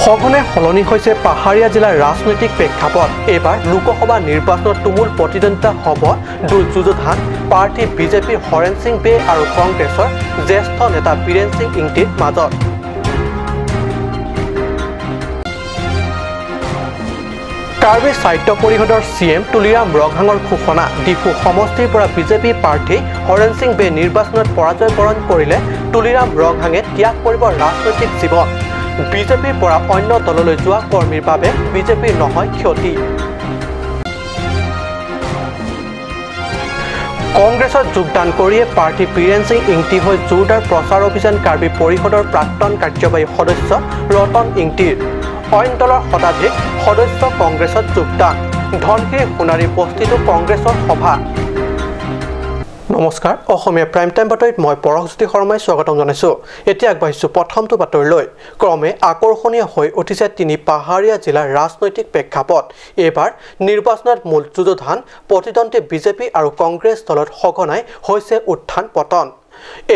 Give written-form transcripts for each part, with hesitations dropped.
সঘনে সলনি হৈছে পাহাৰীয়া জিলাৰ ৰাজনৈতিক প্ৰেক্ষাপট। এইবাৰ লোকসভা নিৰ্বাচনত তুমুল প্ৰতিদ্বন্দ্বিতা হ'ব দুই যুঁজোধান প্ৰাৰ্থী বিজেপিৰ হৰেণ সিং বে আৰু কংগ্ৰেছৰ জ্যেষ্ঠ নেতা বীৰেন সিং ইংতিৰ মাজত। কাৰ্বি সাহিত্য পৰিষদৰ CM তুলিৰাম ৰংহাঙৰ ঘোষণা। ডিফু সমষ্টিৰ পৰা বিজেপি প্ৰাৰ্থী হৰেণ সিং বে নিৰ্বাচনত পৰাজয় বৰণ কৰিলে তুলিৰাম ৰংহাঙে ত্যাগ কৰিব ৰাজনৈতিক জীৱন। বিজেপিৰ পৰা অন্য দললৈ যোৱা কৰ্মীৰ বাবে বিজেপিৰ নহয় ক্ষতি। কংগ্ৰেছত যোগদান কৰিয়ে প্ৰাৰ্থী বীৰেন সিং ইংতি হৈ জোৰদাৰ প্ৰচাৰ অভিযান কাৰ্বি পৰিষদৰ প্ৰাক্তন কাৰ্যবাহী সদস্য ৰতন ইংতিৰ। অইন দলৰ শতাধিক সদস্য কংগ্ৰেছত যোগদান। ধনশিৰি সোণাৰী বস্তিটো কংগ্ৰেছৰ সভা। নমস্কাৰ, অসমীয়া প্ৰাইম টাইম বাতৰিত মই পৰশজ্যোতি শৰ্মাই স্বাগতম জনাইছোঁ। এতিয়া আগবাঢ়িছোঁ প্ৰথমটো বাতৰিলৈ। ক্ৰমে আকৰ্ষণীয় হৈ উঠিছে তিনি পাহাৰীয়া জিলাৰ ৰাজনৈতিক প্ৰেক্ষাপট। এইবাৰ নিৰ্বাচনত মূল যুঁজোধান প্ৰতিদ্বন্দ্বী বিজেপি আৰু কংগ্ৰেছ দলত সঘনাই হৈছে উত্থান পতন।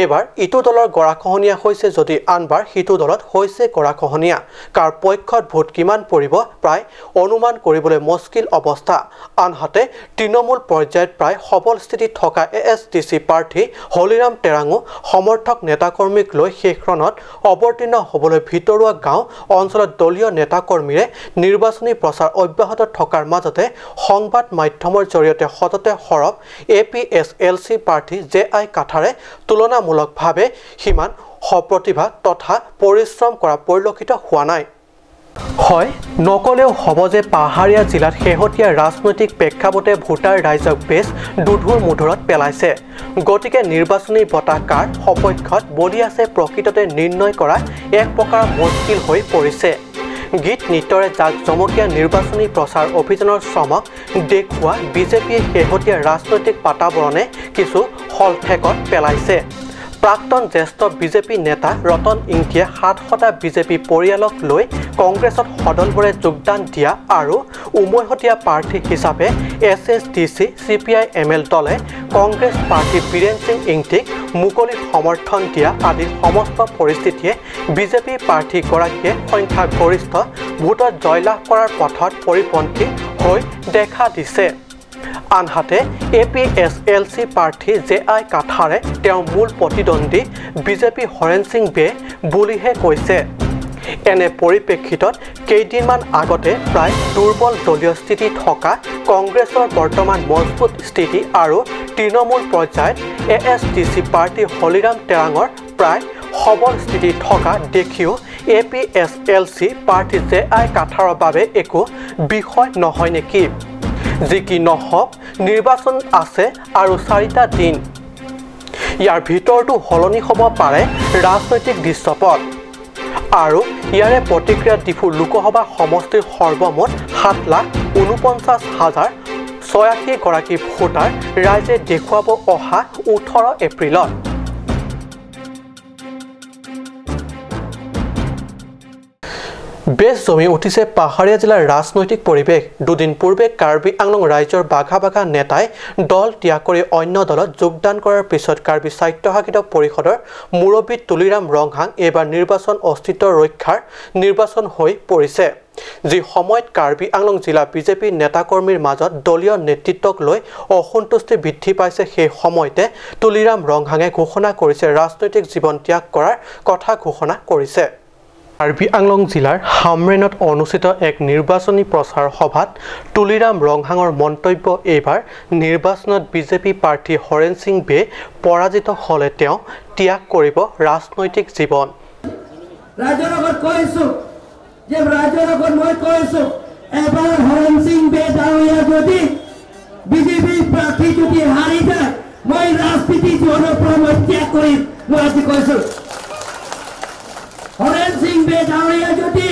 এইবাৰ ইটো দলৰ গৰাখহনীয়া হৈছে যদি আনবাৰ সিটো দলত হৈছে গৰাখহনীয়া। কাৰ পক্ষত ভোট কিমান পৰিব প্ৰায় অনুমান কৰিবলৈ মুস্কিল অৱস্থা। আনহাতে তৃণমূল পৰ্যায়ত প্ৰায় সবল স্থিতিত থকা ASTC প্ৰাৰ্থী হলিৰাম টেৰাঙো সমৰ্থক নেতাকৰ্মীক লৈ শেষৰণত অৱতীৰ্ণ হ'বলৈ ভিতৰুৱা গাঁও অঞ্চলত দলীয় নেতাকৰ্মীৰে নিৰ্বাচনী প্ৰচাৰ অব্যাহত থকাৰ মাজতে সংবাদ মাধ্যমৰ জৰিয়তে সততে সৰব APSLC প্ৰাৰ্থী JI কাঠাৰে তুলনামূলকভাৱে সিমান সপ্ৰতিভা তথা পৰিশ্ৰম কৰা পৰিলক্ষিত হোৱা নাই। হয়, নকলেও হ'ব যে পাহাৰীয়া জিলাত শেহতীয়া ৰাজনৈতিক প্ৰেক্ষাপটে ভোটাৰ ৰাইজক বেছ দুধুৰ মুধুৰত পেলাইছে। গতিকে নিৰ্বাচনী বঁটা কাৰ সপক্ষত বলি আছে প্ৰকৃততে নিৰ্ণয় কৰা এক প্ৰকাৰ মুস্কিল হৈ পৰিছে। গীত নৃত্যৰে জাক জমকীয়া নিৰ্বাচনী প্ৰচাৰ অভিযানৰ চমক দেখুওৱা বিজেপিয়ে শেহতীয়া ৰাজনৈতিক বাতাবৰণে কিছু হলঠেকত পেলাইছে। প্ৰাক্তন জ্যেষ্ঠ বিজেপি নেতা ৰতন ইংতিয়ে ৭০০টা বিজেপি পৰিয়ালক লৈ কংগ্ৰেছত সদলবৰে যোগদান দিয়া আৰু উমৈহতীয়া প্ৰাৰ্থী হিচাপে SSDC CPI ML দলে কংগ্ৰেছ প্ৰাৰ্থী বীৰেন সিং ইংতিক মুকলি সমৰ্থন দিয়া আদি সমস্ত পৰিস্থিতিয়ে বিজেপি প্ৰাৰ্থীগৰাকীয়ে সংখ্যাগৰিষ্ঠ ভোটত জয়লাভ কৰাৰ পথত পৰিপন্থী হৈ দেখা দিছে। আনহাতে APSLC প্ৰাৰ্থী JI কাঠাৰে তেওঁৰ মূল প্ৰতিদ্বন্দ্বী বিজেপি হৰেণ সিং বে বুলিহে কৈছে। এনে পৰিপ্ৰেক্ষিতত কেইদিনমান আগতে প্ৰায় দুৰ্বল দলীয় স্থিতি থকা কংগ্ৰেছৰ বৰ্তমান মজবুত স্থিতি আৰু তৃণমূল পৰ্যায়ত ASTC প্ৰাৰ্থী হলিৰাম টেৰাঙৰ প্ৰায় সবল স্থিতি থকা দেখিও APSLC প্ৰাৰ্থী JI কাঠাৰৰ বাবে একো বিষয় নহয় নেকি? যি কি নহওক নিৰ্বাচন আছে আৰু 4টা দিন। ইয়াৰ ভিতৰতো সলনি হ'ব পাৰে ৰাজনৈতিক দৃশ্যপট। আৰু ইয়াৰে প্ৰতিক্ৰিয়া ডিফু লোকসভা সমষ্টিৰ সৰ্বমুঠ 7,49,086 গৰাকী ভোটাৰ ৰাইজে দেখুৱাব অহা 18 এপ্ৰিলত। বেছ জমি উঠিছে পাহাৰীয়া জিলাৰ ৰাজনৈতিক পৰিৱেশ। দুদিন পূৰ্বে কাৰ্বি আংলং ৰাইজৰ বাঘা বাঘা নেতাই দল ত্যাগ কৰি অন্য দলত যোগদান কৰাৰ পিছত কাৰ্বি স্বায়ত্তশাসিত পৰিষদৰ মুৰব্বী তুলিৰাম ৰংহাং এইবাৰ নিৰ্বাচন অস্তিত্ব ৰক্ষাৰ নিৰ্বাচন হৈ পৰিছে। যি সময়ত কাৰ্বি আংলং জিলা বিজেপি নেতাকৰ্মীৰ মাজত দলীয় নেতৃত্বক লৈ অসন্তুষ্টি বৃদ্ধি পাইছে, সেই সময়তে তুলিৰাম ৰংহাঙে ঘোষণা কৰিছে ৰাজনৈতিক জীৱন ত্যাগ কৰাৰ কথা ঘোষণা কৰিছে। কাৰ্বি আংলং জিলাৰ হামৰেনত অনুষ্ঠিত এক নিৰ্বাচনী প্ৰচাৰ সভাত তুলিৰাম ৰংহাঙৰ মন্তব্য, এইবাৰ নিৰ্বাচনত বিজেপি প্ৰাৰ্থী হৰেণ সিং বে পৰাজিত হ'লে তেওঁ ত্যাগ কৰিব ৰাজনৈতিক জীৱন। ৰাজ্যৰ আগত কৈছোঁ যে মই কৈছোঁ এবাৰ হৰেণ সিং বে ডাঙৰীয়া যদি বিজেপি প্ৰাৰ্থী যদি হাৰি যায় মই ৰাজনীতি জীৱনৰ পৰা মই ত্যাগ কৰিম। মই আজি কৈছোঁ হৰেণ সিং বে ডাঙৰীয়া যদি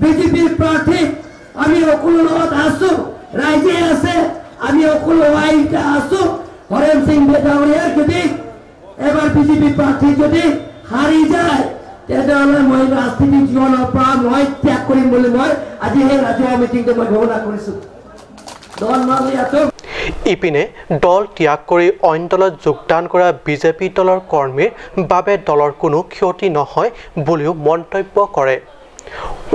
বিজেপিৰ প্ৰাৰ্থী আমি সকলো লগত আছো, ৰাইজে আছে, আমি সকলো আইটা আছো। হৰেণ সিং বে ডাঙৰীয়া যদি এবাৰ বিজেপি প্ৰাৰ্থী যদি হাৰি যায় তেতিয়াহ'লে মই ৰাজনীতি জীৱনৰ পৰা মই ত্যাগ কৰিম বুলি মই আজি সেই ৰাজহুৱা মিটিংটো মই ঘোষণা কৰিছোঁ। ইপিনে দল ত্যাগ কৰি অইন দলত যোগদান কৰা বিজেপি দলৰ কৰ্মীৰ বাবে দলৰ কোনো ক্ষতি নহয় বুলিও মন্তব্য কৰে।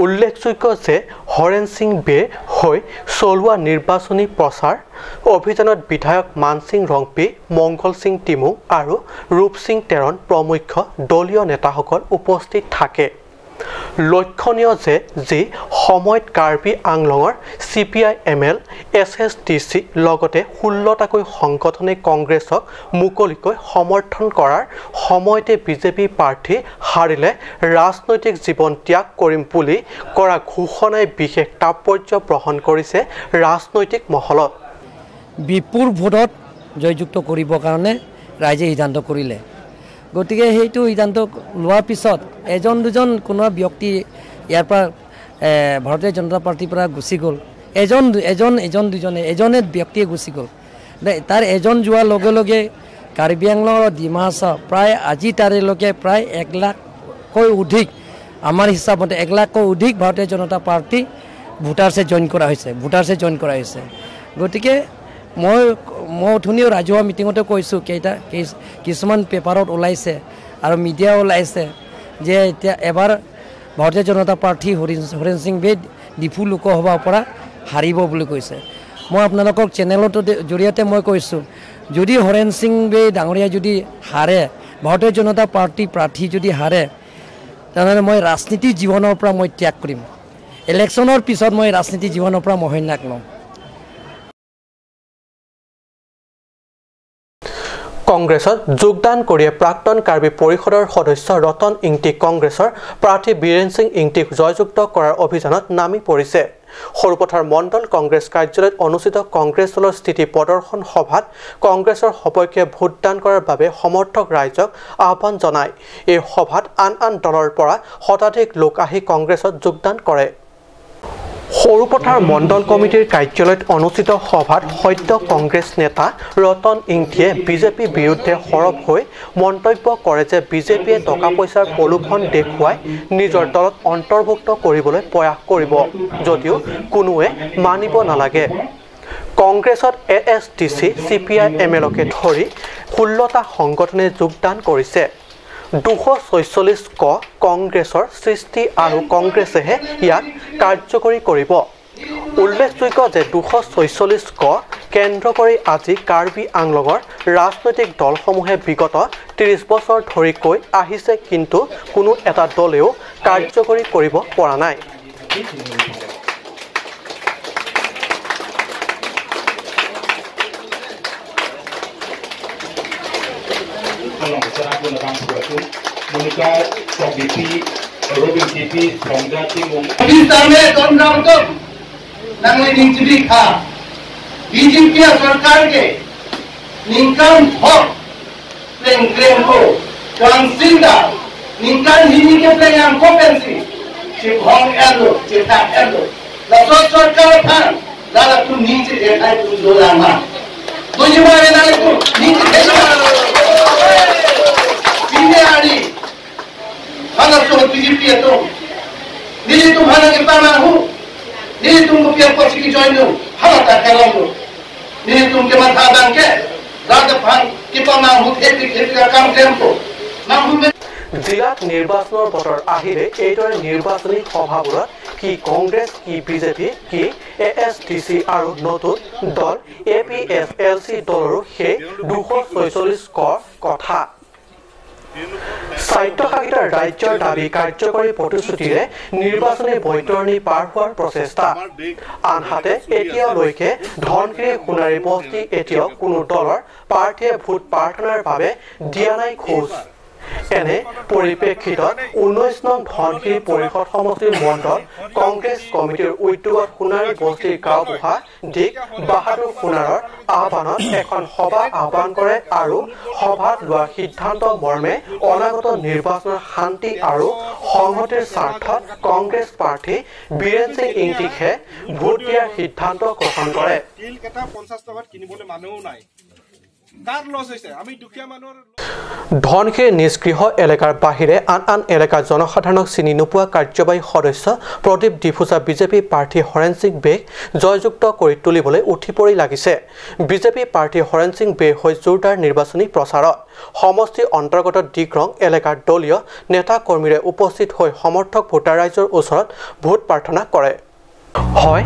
উল্লেখযোগ্য যে হৰেণ সিং বেৰ হৈ চলোৱা নিৰ্বাচনী প্ৰচাৰ অভিযানত বিধায়ক মানসিং ৰংপি, মংগল সিং টিমু আৰু ৰূপ সিং তেৰণ প্ৰমুখ্য দলীয় নেতাসকল উপস্থিত থাকে। লক্ষণীয় যে যি সময়ত কাৰ্বি আংলঙৰ CPI ML, SSDC লগতে 16টাকৈ সংগঠনে কংগ্ৰেছক মুকলিকৈ সমৰ্থন কৰাৰ সময়তে বিজেপি প্ৰাৰ্থী হাৰিলে ৰাজনৈতিক জীৱন ত্যাগ কৰিম বুলি কৰা ঘোষণাই বিশেষ তাৎপৰ্য বহন কৰিছে ৰাজনৈতিক মহলত। বিপুল ভোটত জয়যুক্ত কৰিবৰ কাৰণে ৰাইজে সিদ্ধান্ত কৰিলে। গতিকে সেইটো সিদ্ধান্ত লোৱাৰ পিছত এজন দুজন কোনো ব্যক্তি ইয়াৰ পৰা ভাৰতীয় জনতা পাৰ্টিৰ পৰা গুচি গ'ল। এজনে ব্যক্তিয়ে গুচি গ'ল। তাৰ এজন যোৱাৰ লগে লগে কাৰ্বি আংলং আৰু ডিমা হাছাও প্ৰায় আজি তাৰিখলৈকে প্ৰায় 1 লাখকৈ অধিক, আমাৰ হিচাপতে 1 লাখকৈ অধিক ভাৰতীয় জনতা পাৰ্টি ভোটাৰ্ছে জইন কৰা হৈছে। গতিকে মই অথনিও ৰাজহুৱা মিটিঙতে কৈছোঁ, কিছুমান পেপাৰত ওলাইছে আৰু মিডিয়া ওলাইছে যে এতিয়া এবাৰ ভাৰতীয় জনতা পাৰ্টি হৰেণ সিং বেৰ ডিফু লোকসভাৰ পৰা হাৰিব বুলি কৈছে। মই আপোনালোকক চেনেলৰ জৰিয়তে মই কৈছোঁ, যদি হৰেণ সিং বেৰ ডাঙৰীয়া যদি হাৰে, ভাৰতীয় জনতা পাৰ্টি প্ৰাৰ্থী যদি হাৰে, তেনেহ'লে মই ৰাজনীতি জীৱনৰ পৰা মই ত্যাগ কৰিম। ইলেকশ্যনৰ পিছত মই ৰাজনীতি জীৱনৰ পৰা মহন্যাস লওঁ। কংগ্ৰেছত যোগদান কৰিয়ে প্ৰাক্তন কাৰ্বি পৰিষদৰ সদস্য ৰতন ইংটিক কংগ্ৰেছৰ প্ৰাৰ্থী বীৰেন সিং ইংটিক জয়যুক্ত কৰাৰ অভিযানত নামি পৰিছে। সৰুপথাৰ মণ্ডল কংগ্ৰেছ কাৰ্যালয়ত অনুষ্ঠিত কংগ্ৰেছ দলৰ স্থিতি প্ৰদৰ্শন সভাত কংগ্ৰেছৰ সপক্ষে ভোটদান কৰাৰ বাবে সমৰ্থক ৰাইজক আহ্বান জনায়। এই সভাত আন দলৰ পৰা শতাধিক লোক আহি কংগ্ৰেছত যোগদান কৰে। সৰুপথাৰ মণ্ডল কমিটিৰ কাৰ্যালয়ত অনুষ্ঠিত সভাত সদ্য কংগ্ৰেছ নেতা ৰতন ইংটিয়ে বিজেপি বিৰুদ্ধে সৰব হৈ মন্তব্য কৰে যে বিজেপিয়ে টকা পইচাৰ প্ৰলোভন দেখুৱাই নিজৰ দলত অন্তৰ্ভুক্ত কৰিবলৈ প্ৰয়াস কৰিব, যদিও কোনোৱে মানিব নালাগে। কংগ্ৰেছত ASDC, CPI MLকে ধৰি 16টা সংগঠনে যোগদান কৰিছে। 246 ক কংগ্ৰেছৰ সৃষ্টি আৰু কংগ্ৰেছেহে ইয়াক কাৰ্যকৰী কৰিব। উল্লেখযোগ্য যে 246 ক কেন্দ্ৰ কৰি আজি কাৰ্বি আংলঙৰ ৰাজনৈতিক দলসমূহে বিগত 30 বছৰ ধৰি কৈ আহিছে, কিন্তু কোনো এটা দলেও কাৰ্যকৰী কৰিব পৰা নাই। बीजेपी सरकार के निकाम हक प्लेन को कांसिंदा निकाम हिनी के प्लेन को पेंसी चिपहंग एलो चिता एलो लसो सरकार थान दादा तू नीचे देखा तू दोलामा तुझे मारे ना तू नीचे देखा बीजे आड़ी खाना तो बीजेपी है तो नीचे तुम्हारा के पाना हूँ नीचे तुमको प्यार पक्ष की जॉइन हो हमारा करो नीचे तुमके माथा बांध के रात भांग की पाना हूँ खेती का काम टेम्पो ना हूँ জিলাত নিৰ্বাচনৰ বতৰ আহিলে এইদৰে নিৰ্বাচনী সভাবোৰত কি কংগ্ৰেছ, কি বিজেপি, কি ASDC আৰু নতুন দল APSLC দলৰো সেই 246 কৰ কথা। স্বায়ত্তশাসিত ৰাজ্যৰ দাবী কাৰ্যকৰী প্ৰতিশ্ৰুতিৰে নিৰ্বাচনী বৈতৰণি পাৰ হোৱাৰ প্ৰচেষ্টা। আনহাতে এতিয়ালৈকে ধনশিৰি সোণাৰী বস্তি এতিয়াও কোনো দলৰ প্ৰাৰ্থীয়ে ভোট প্ৰাৰ্থনাৰ বাবে দিয়া নাই খোজ। এনে পৰিপ্ৰেক্ষিতত 19 নং ধনশিৰি পৰিষদ সমষ্টিৰ মণ্ডল কংগ্ৰেছ কমিটিৰ উদ্যোগত সোণাৰী বস্তিৰ গাঁওবুঢ়া দিক বাহাদুৰ সোণাৰৰ আহ্বানত এখন সভা আহ্বান কৰে আৰু সভাত লোৱা সিদ্ধান্ত মৰ্মে অনাগত নিৰ্বাচনৰ শান্তি আৰু সংহতিৰ স্বাৰ্থত কংগ্ৰেছ প্ৰাৰ্থী বীৰেন সিং ইংটিকহে ভোট দিয়াৰ সিদ্ধান্ত গ্ৰহণ কৰে। কাৰ লছ হৈছে আমি দুখীয়া মানুহৰ ধনশিৰি নিষ্গৃহ এলেকাৰ বাহিৰে আন এলেকাৰ জনসাধাৰণক চিনি নোপোৱা কাৰ্যবাহী সদস্য প্ৰদীপ ডিফুজা বিজেপি প্ৰাৰ্থী হৰেণ সিং বেক জয়যুক্ত কৰি তুলিবলৈ উঠি পৰি লাগিছে বিজেপি প্ৰাৰ্থী হৰেণ সিং বে হৈ জোৰদাৰ নিৰ্বাচনী প্ৰচাৰত সমষ্টি অন্তৰ্গত ডিক্ৰং এলেকাৰ দলীয় নেতা কৰ্মীৰে উপস্থিত হৈ সমৰ্থক ভোটাৰ ৰাইজৰ ওচৰত ভোট প্ৰাৰ্থনা কৰে হয়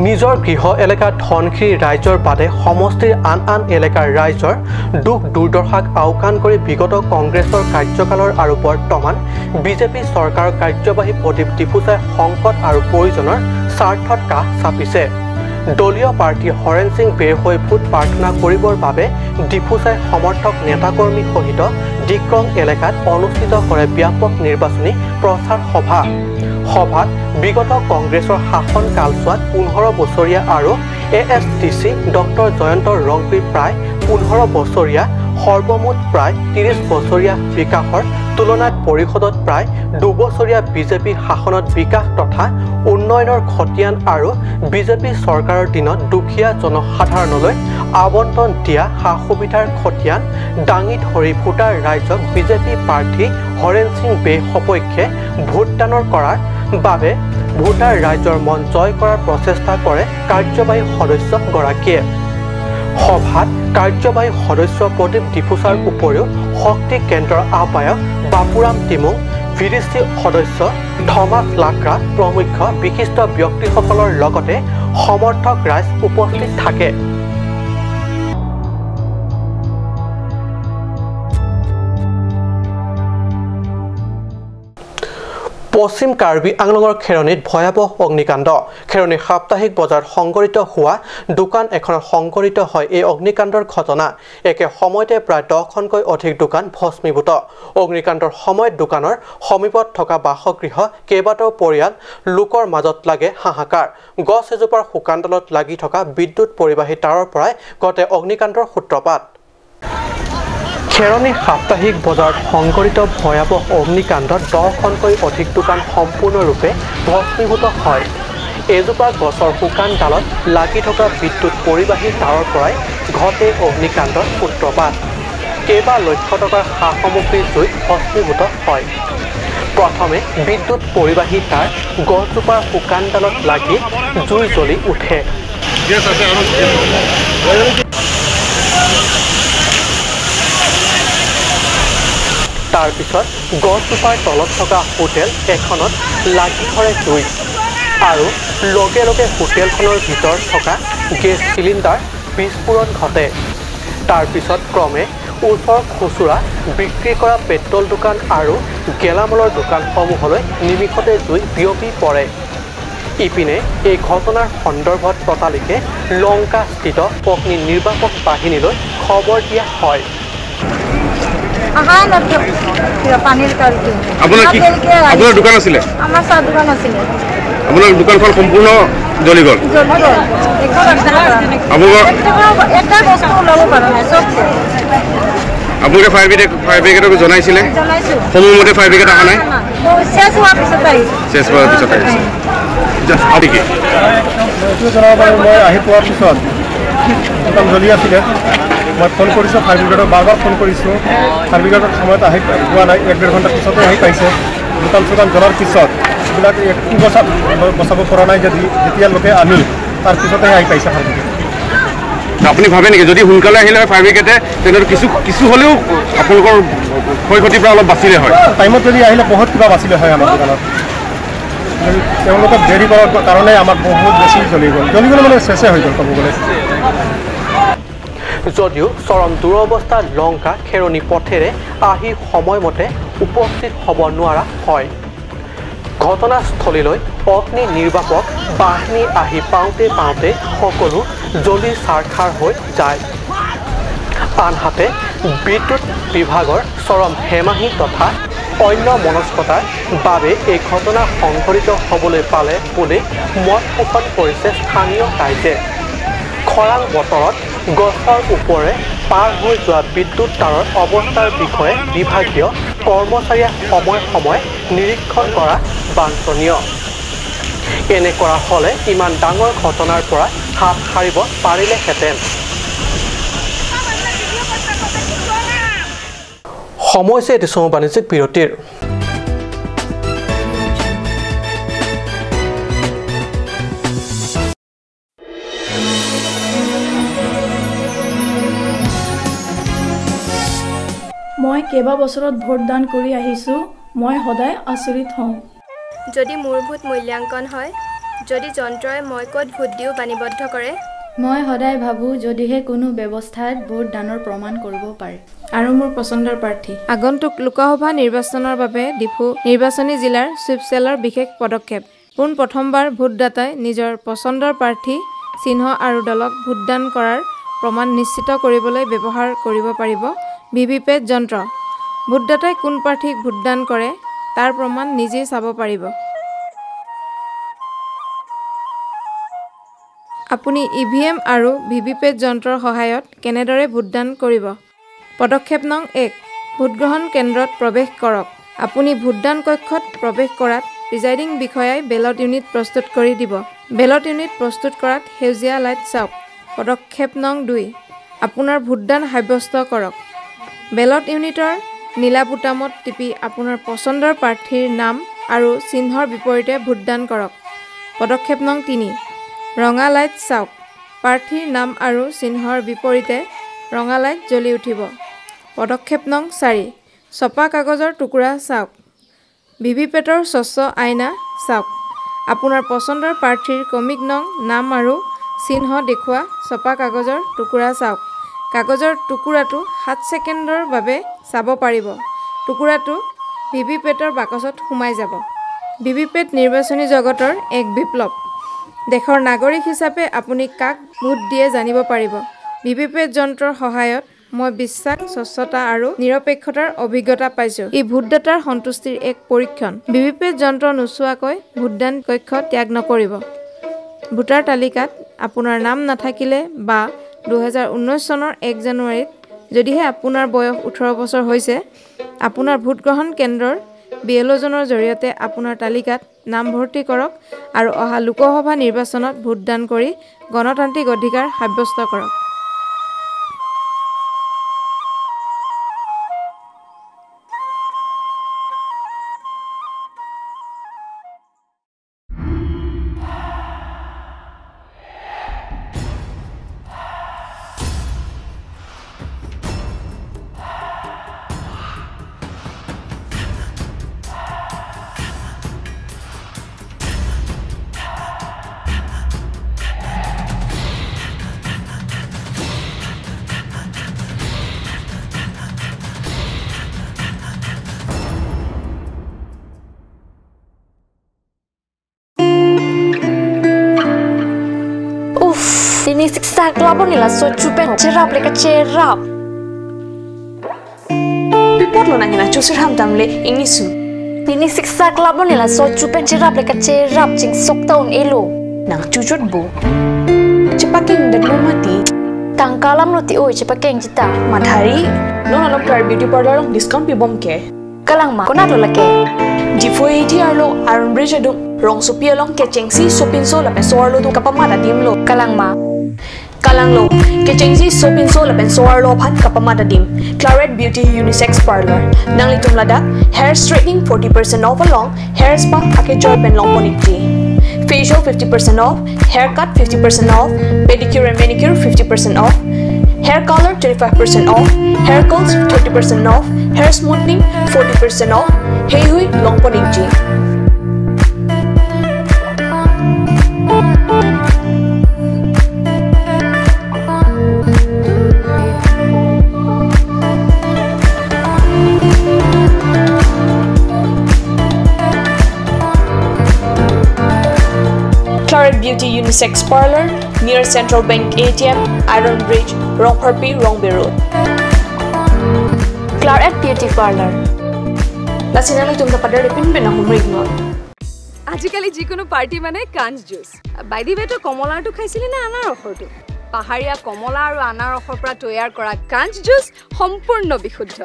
নিজৰ গৃহ এলেকা ধনশিৰি ৰাইজৰ বাদে সমষ্টিৰ আন এলেকাৰ ৰাইজৰ দুখ দুৰ্দশাক আওকাণ কৰি বিগত কংগ্ৰেছৰ কাৰ্যকালৰ আৰু বৰ্তমান বিজেপি চৰকাৰৰ কাৰ্যবাহী প্ৰদীপ ডিফুজাই সংকট আৰু প্ৰয়োজনৰ স্বাৰ্থত কাষ চাপিছে দলীয় প্ৰাৰ্থী হৰেণ সিং বেৰ হৈ ভোট প্ৰাৰ্থনা কৰিবৰ বাবে ডিফুজাই সমৰ্থক নেতাকৰ্মী সহিত ডিক্ৰং এলেকাত অনুষ্ঠিত কৰে ব্যাপক নিৰ্বাচনী প্ৰচাৰ সভাত বিগত কংগ্ৰেছৰ শাসন কালছোৱাত 15 বছৰীয়া আৰু এএছটিচি ডক্টৰ জয়ন্ত ৰংপিৰ প্ৰায় 15 বছৰীয়া সৰ্বমুঠ প্ৰায় 30 বছৰীয়া বিকাশৰ তুলনাত পৰিষদত প্ৰায় 2 বছৰীয়া বিজেপি শাসনত বিকাশ তথা উন্নয়নৰ খতিয়ান আৰু বিজেপি চৰকাৰৰ দিনত দুখীয়া জনসাধাৰণলৈ আবণ্টন দিয়া সা সুবিধাৰ খতিয়ান দাঙি ধৰি ভোটাৰ ৰাইজক বিজেপি প্ৰাৰ্থী হৰেণ সিং বে সপক্ষে ভোটদানৰ কৰাৰ বাবে ভোটাৰ ৰাইজৰ মন জয় কৰাৰ প্ৰচেষ্টা কৰে কাৰ্যবাহী সদস্যগৰাকীয়ে সভাত কাৰ্যবাহী সদস্য প্ৰদীপ ডিফুজাৰ উপৰিও শক্তি কেন্দ্ৰৰ আহ্বায়ক বাপুৰাম টিমুং ভিডিচি সদস্য থমাছ লাকৰা প্ৰমুখ বিশিষ্ট ব্যক্তিসকলৰ লগতে সমৰ্থক ৰাইজ উপস্থিত থাকে পশ্চিম কাৰ্বি আংলঙৰ খেৰণীত ভয়াবহ অগ্নিকাণ্ড খেৰণীৰ সাপ্তাহিক বজাৰত সংঘটিত হোৱা দোকান এখনত সংঘটিত হয় এই অগ্নিকাণ্ডৰ ঘটনা একে সময়তে প্ৰায় 10খনকৈ অধিক দোকান ভস্মীভূত অগ্নিকাণ্ডৰ সময়ত দোকানৰ সমীপত থকা বাসগৃহ কেইবাটাও পৰিয়াল লোকৰ মাজত লাগে হাহাকাৰ গছ এজোপাৰ শুকানডালত লাগি থকা বিদ্যুৎ পৰিবাহী তাৰৰ পৰাই ঘটে অগ্নিকাণ্ডৰ সূত্ৰপাত খেৰণী সাপ্তাহিক বজাৰত সংঘটিত ভয়াবহ অগ্নিকাণ্ডত 10খনকৈ অধিক দোকান সম্পূৰ্ণৰূপে ভস্মীভূত হয় এজোপা গছৰ শুকান ডালত লাগি থকা বিদ্যুৎ পৰিবাহী তাৰৰ পৰাই ঘটে অগ্নিকাণ্ডৰ সূত্ৰপাত কেইবা লক্ষ টকাৰ সা সামগ্ৰী জুইত ভস্মীভূত হয় প্ৰথমে বিদ্যুৎ পৰিবাহী তাৰ গছজোপাৰ শুকান ডালত লাগি জুই জ্বলি উঠে তাৰ পিছত গছজোপাৰ তলত থকা হোটেল এখনত লাগি ধৰে জুই আৰু লগে লগে হোটেলখনৰ ভিতৰত থকা গেছ চিলিণ্ডাৰ বিস্ফোৰণ ঘটে তাৰ পিছত ক্ৰমে ওচৰ খুচুৰা বিক্ৰী কৰা পেট্ৰল দোকান আৰু গেলামালৰ দোকানসমূহলৈ নিমিষতে জুই বিয়পি পৰে ইপিনে এই ঘটনাৰ সন্দৰ্ভত ততালিকে লংকাস্থিত অগ্নি নিৰ্বাপক বাহিনীলৈ খবৰ দিয়া হয় পানীৰ তলতে আপোনাৰ দোকান আছিলে আমাৰ চাহ দোকান আছিলে আপোনাৰ দোকানখন সম্পূৰ্ণ জ্বলি গ'ল এটা বস্তু ওলাব পৰা নাই চব আপোনালোকে ফায়াৰ ব্ৰিগেডক জনাইছিলে সময়মতে ফায়াৰ ব্ৰিগেড অহা নাই চেছ হোৱাৰ পিছত আহিছে চেছ হোৱাৰ পিছত আহিছে এইটো জনাব পাৰোঁ মই আহি পোৱাৰ পিছত দোকান জ্বলি আছিলে মই ফোন কৰিছোঁ ফায়াৰ ব্ৰিগেডক বাৰ ফোন কৰিছোঁ ফায়াৰ ব্ৰিগেডৰ সময়ত আহি পোৱা নাই 1-1.5 ঘণ্টাৰ পিছতে আহি পাইছে দোকান চোকান জ্বলাৰ পিছত এইবিলাক একো বচাব পৰা নাই যেতিয়ালৈকে আমি তাৰ পিছতেহে আহি পাইছে ফায়াৰ ব্ৰিগেড আপুনি ভাবে নেকি যদি সোনকালে আহিলে হয় ফায়াৰ ব্ৰিগেডে তেনেহ'লে কিছু হ'লেও আপোনালোকৰ ক্ষয় ক্ষতিৰ পৰা অলপ বাচিলে হয় টাইমত যদি আহিলে বহুত কিবা বাচিলে হয় আমাৰ দোকানত তেওঁলোকক দেৰি কৰাৰ কাৰণে আমাৰ বহুত বেছি জ্বলি গ'ল মানে চেছে হৈ গ'ল ক'ব গ'লে যদিও চৰম দুৰৱস্থা লংকা খেৰণী পথেৰে আহি সময়মতে উপস্থিত হ'ব নোৱাৰা হয় ঘটনাস্থলীলৈ অগ্নি নিৰ্বাপক বাহিনী আহি পাওঁতে সকলো জ্বলি ছাৰখাৰ হৈ যায় আনহাতে বিদ্যুৎ বিভাগৰ চৰম হেমাহি তথা অন্য মনস্কতাৰ বাবে এই ঘটনা সংঘটিত হ'বলৈ পালে বুলি মত পোষণ কৰিছে স্থানীয় ৰাইজে খৰাং বতৰত গছৰ ওপৰে পাৰ হৈ যোৱা বিদ্যুৎ তাৰৰ অৱস্থাৰ বিষয়ে বিভাগীয় কৰ্মচাৰীয়ে সময়ে নিৰীক্ষণ কৰা বাঞ্ছনীয় এনে কৰা হ'লে ইমান ডাঙৰ ঘটনাৰ পৰা হাত সাৰিব পাৰিলেহেঁতেন সময় হৈছে এটি চমু বাণিজ্যিক বিৰতিৰ মই কেইবা বছৰত ভোটদান কৰি আহিছোঁ মই সদায় আচৰিত হওঁ যদি মোৰ ভোট মূল্যাংকন হয় যদি যন্ত্ৰই মই ক'ত ভোট দিওঁ বাণীবদ্ধ কৰে মই সদায় ভাবোঁ যদিহে কোনো ব্যৱস্থাত ভোটদানৰ প্ৰমাণ কৰিব পাৰে আৰু মোৰ পচন্দৰ প্ৰাৰ্থী আগন্তুক লোকসভা নিৰ্বাচনৰ বাবে ডিফু নিৰ্বাচনী জিলাৰ চুইপ চেলৰ বিশেষ পদক্ষেপ পোন প্ৰথমবাৰ ভোটদাতাই নিজৰ পচন্দৰ প্ৰাৰ্থী চিহ্ন আৰু দলক ভোটদান কৰাৰ প্ৰমাণ নিশ্চিত কৰিবলৈ ব্যৱহাৰ কৰিব পাৰিব ভিভিপেট যন্ত্ৰ ভোটদাতাই কোন প্ৰাৰ্থীক ভোটদান কৰে তাৰ প্ৰমাণ নিজেই চাব পাৰিব আপুনি ইভিএম আৰু ভিভিপেট যন্ত্ৰৰ সহায়ত কেনেদৰে ভোটদান কৰিব পদক্ষেপ নং 1 ভোটগ্ৰহণ কেন্দ্ৰত প্ৰৱেশ কৰক আপুনি ভোটদান কক্ষত প্ৰৱেশ কৰাত প্ৰিজাইডিং বিষয়াই বেলট ইউনিট প্ৰস্তুত কৰি দিব বেলট ইউনিট প্ৰস্তুত কৰাত সেউজীয়া লাইট চাওক পদক্ষেপ নং 2 আপোনাৰ ভোটদান সাব্যস্ত কৰক বেলট ইউনিটৰ নীলা বুটামত টিপি আপোনাৰ পচন্দৰ প্ৰাৰ্থীৰ নাম আৰু চিহ্নৰ বিপৰীতে ভোটদান কৰক পদক্ষেপ নং 3 ৰঙা লাইট চাওক প্ৰাৰ্থীৰ নাম আৰু চিহ্নৰ বিপৰীতে ৰঙা লাইট জ্বলি উঠিব পদক্ষেপ নং 4 ছপা কাগজৰ টুকুৰা চাওক ভিভিপেটৰ স্বচ্ছ আইনা চাওক আপোনাৰ পচন্দৰ প্ৰাৰ্থীৰ ক্ৰমিক নং নাম আৰু চিহ্ন দেখুওৱা ছপা কাগজৰ টুকুৰা চাওক কাগজৰ টুকুৰাটো 7 ছেকেণ্ডৰ বাবে চাব পাৰিব টুকুৰাটো ভিভিপেটৰ বাকচত সোমাই যাব ভিভিপেট নিৰ্বাচনী জগতৰ এক বিপ্লৱ দেশৰ নাগৰিক হিচাপে আপুনি কাক ভোট দিয়ে জানিব পাৰিব ভিভিপেট যন্ত্ৰৰ সহায়ত মই বিশ্বাস স্বচ্ছতা আৰু নিৰপেক্ষতাৰ অভিজ্ঞতা পাইছোঁ ই ভোটদাতাৰ সন্তুষ্টিৰ এক পৰীক্ষণ ভিভিপেট যন্ত্ৰ নোচোৱাকৈ ভোটদান কক্ষ ত্যাগ নকৰিব ভোটাৰ তালিকাত আপোনাৰ নাম নাথাকিলে বা 2019 চনৰ 1 জানুৱাৰীত যদিহে আপোনাৰ বয়স 18 বছৰ হৈছে আপোনাৰ ভোটগ্ৰহণ কেন্দ্ৰৰ বিএলঅ'জনৰ জৰিয়তে আপোনাৰ তালিকাত নাম ভৰ্তি কৰক আৰু অহা লোকসভা নিৰ্বাচনত ভোটদান কৰি গণতান্ত্ৰিক অধিকাৰ সাব্যস্ত কৰক Ini siksa kelapa ni lah so cupen cerap leka cerap. Pipot lo nanya nak cusir ham tamle ini su. Ini siksa kelapa ni lah so cupen cerap leka cerap cing sok tahun elo. Nang cucut bu. Cepakeng dan lo mati. Tangkalam lo ti oi cepakeng cita. Madhari, lo nalok tar beauty parlor long discount pi bom ke. Kalang ma, konat lo lake. Difo ATR lo Iron Bridge adum rong supia long ke cengsi sopin so la pesor lo tu kapamada dim lo. Kalang ma. Kalang lo, kecengsi sopin so lapen soar lo phat kapamada dim. Claret Beauty Unisex Parlor. Nang litum lada, hair straightening 40% off along, hair spa ake joy pen long ponikti. Facial 50% off, haircut 50% off, pedicure and manicure 50% off, hair color 25% off, hair curls 30% off, hair smoothing 40% off. Hey hui long ponikti. Claret Beauty Unisex Parlor near Central Bank ATM, Iron Bridge, Rongparpi, Rongbe Road. Claret Beauty Parlor. Lasinali tumda padar pin pin ahum ignore. আজিকালি যিকোনো party মানে কাঞ্চ juice by the ৱে তো কমলাটো খাইছিলি না আনাৰসৰটো পাহাৰীয়া কমলা আৰু আনাৰসৰ পৰা তৈয়াৰ কৰা কাঞ্চ জুচ সম্পূৰ্ণ বিশুদ্ধ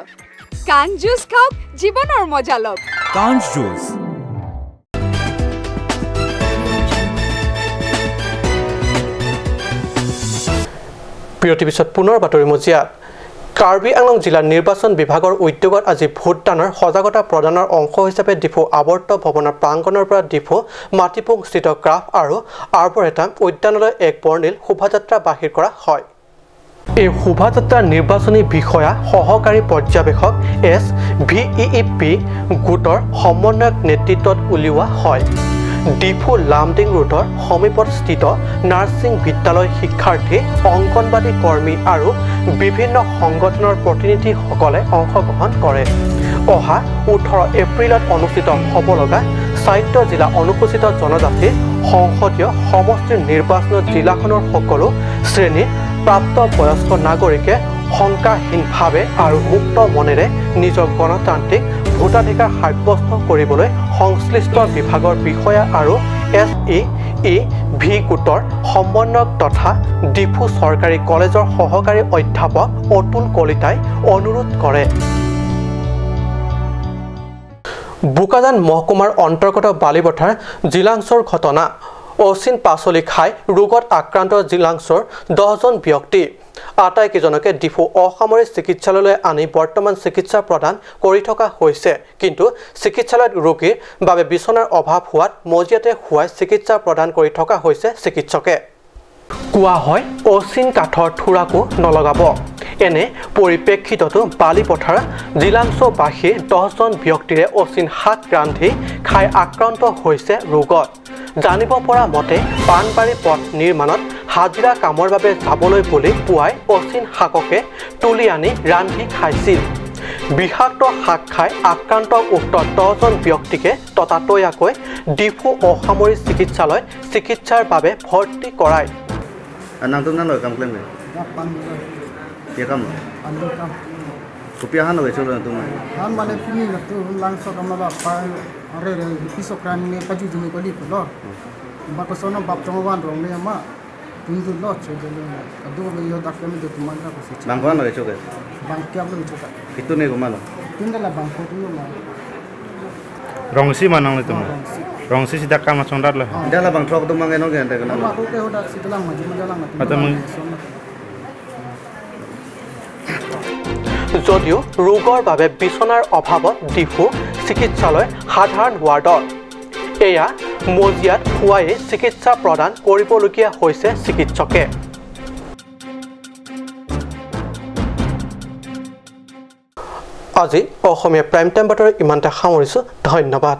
কাঞ্চ জুচ খাওক জীৱনৰ মজা লওক কাঞ্চ জুচ বিৰতি পিছত পুনৰ বাতৰি মজিয়াত কাৰ্বি আংলং জিলাৰ নিৰ্বাচন বিভাগৰ উদ্যোগত আজি ভোটদানৰ সজাগতা প্ৰদানৰ অংশ হিচাপে ডিফু আৱৰ্ত ভৱনৰ প্ৰাংগণৰ পৰা ডিফু মাটিপুং স্থিত ক্ৰাফ্ট আৰু আৰ্বৰেটাম উদ্যানলৈ এক বৰ্ণিল শোভাযাত্ৰা বাহিৰ কৰা হয়। এই শোভাযাত্ৰাৰ নিৰ্বাচনী বিষয়া সহকাৰী পৰ্যবেক্ষক SVEEP গোটৰ সমন্বয়ক নেতৃত্বত উলিওৱা হয়। ডিফু লামডিং ৰোডৰ সমীপত স্থিত নাৰ্ছিং বিদ্যালয় শিক্ষাৰ্থী অংগনবাদী কৰ্মী আৰু বিভিন্ন সংগঠনৰ প্ৰতিনিধিসকলে অংশগ্ৰহণ কৰে। অহা 18 এপ্ৰিলত অনুষ্ঠিত হ'ব লগা 4 জিলা অনুসূচিত জনজাতি সংসদীয় সমষ্টিৰ নিৰ্বাচনত জিলাখনৰ সকলো শ্ৰেণীৰ প্ৰাপ্তবয়স্ক নাগৰিকে শংকাহীনভাৱে আৰু মুক্ত মনেৰে নিজৰ গণতান্ত্ৰিক ভোটাধিকাৰ সাব্যস্ত কৰিবলৈ সংশ্লিষ্ট বিভাগৰ বিষয়া আৰু SEEV গোটৰ সমন্বয়ক তথা ডিফু চৰকাৰী কলেজৰ সহকাৰী অধ্যাপক অতুল কলিতাই অনুৰোধ কৰে। বোকাজান মহকুমাৰ অন্তৰ্গত বালিপথাৰ জিলাংছৰ ঘটনা অচিন পাচলি খাই ৰোগত আক্ৰান্ত জিলাংছৰ 10জন ব্যক্তি আটাইকেইজনকে ডিফু অসামৰিক চিকিৎসালয়লৈ আনি বৰ্তমান চিকিৎসা প্ৰদান কৰি থকা হৈছে। কিন্তু চিকিৎসালয়ত ৰোগীৰ বাবে বিচনাৰ অভাৱ হোৱাত মজিয়াতে শুৱাই চিকিৎসা প্ৰদান কৰি থকা হৈছে চিকিৎসকে। কোৱা হয় অচিন কাঠৰ থোৰাকো নলগাব। এনে পৰিপ্ৰেক্ষিততো বালিপথাৰ জিলাংছবাসীৰ 10জন ব্যক্তিৰে অচিন শাক ৰান্ধি খাই আক্ৰান্ত হৈছে ৰোগত। জানিব পৰা মতে পাণবাৰী পথ নিৰ্মাণত হাজিৰা কামৰ বাবে যাবলৈ বুলি পুৱাই অচিন শাককে তুলি আনি ৰান্ধি খাইছিল। বিষাক্ত শাক খাই আক্ৰান্ত উক্ত 10জন ব্যক্তিকে ততাতৈয়াকৈ ডিফু অসামৰিক চিকিৎসালয়ত চিকিৎসাৰ বাবে ভৰ্তি কৰায়। Kopiahan lo itu tu. Han mana pilih tu langsung kamu lah apa ada pisau keran ni baju jenis kali tu lah. Bapak sana bap cuma rong ni ama tundu lah cakap. Aduh beliau tak kami tu mana apa sih. Bangkuan lo itu ke? Bangkian lo itu. Itu ni kumalo. Tinggal lah bangku tu lah. Rongsi mana lo itu? Rongsi sidak kamu sondar lah. Dah lah bang truk tu mangai no kan? Aku ke udah situ lang maju jalan. Atau যদিও ৰোগৰ বাবে বিচনাৰ অভাৱত ডিফু চিকিৎসালয় সাধাৰণ ৱাৰ্ডত এয়া মজিয়াত শুৱাই চিকিৎসা প্ৰদান কৰিবলগীয়া হৈছে চিকিৎসকে। আজি অসমীয়া প্ৰাইম টাইম বাতৰি ইমানতে সামৰিছোঁ। ধন্যবাদ।